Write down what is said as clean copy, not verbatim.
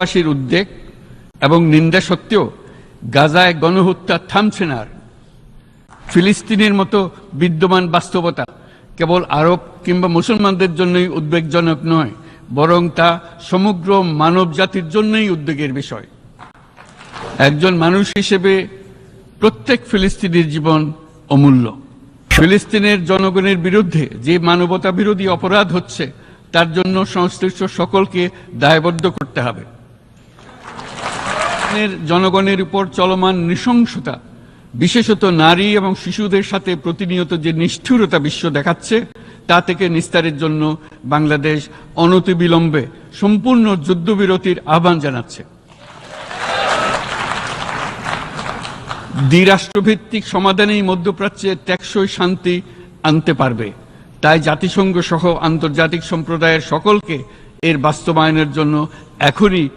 বাসীর উদ্বেগ এবং নিন্দা সত্ত্বেও গাজায় গণহত্যা থামছে না। ফিলিস্তিনের মতো বিদ্যমান বাস্তবতা কেবল আরব কিংবা মুসলমানদের জন্যই উদ্বেগজনক নয়, বরং তা সমগ্র মানব জাতির জন্যই উদ্বেগের বিষয়। একজন মানুষ হিসেবে প্রত্যেক ফিলিস্তিনির জীবন অমূল্য। ফিলিস্তিনের জনগণের বিরুদ্ধে যে মানবতা বিরোধী অপরাধ হচ্ছে তার জন্য সংশ্লিষ্ট সকলকে দায়বদ্ধ করতে হবে। জনগণের উপর চলমান নৃশংসতা, বিশেষত নারী এবং শিশুদের সাথে প্রতিনিয়ত যে নিষ্ঠুরতা বিশ্ব দেখাচ্ছে, তা থেকে নিস্তারের জন্য বাংলাদেশ অনতিবিলম্বে সম্পূর্ণ যুদ্ধবিরতির আহ্বান জানাচ্ছে। দ্বিরাষ্ট্রভিত্তিক সমাধানেই মধ্যপ্রাচ্যে টেকসই শান্তি আনতে পারবে। তাই জাতিসংঘ সহ আন্তর্জাতিক সম্প্রদায়ের সকলকে এর বাস্তবায়নের জন্য এখনই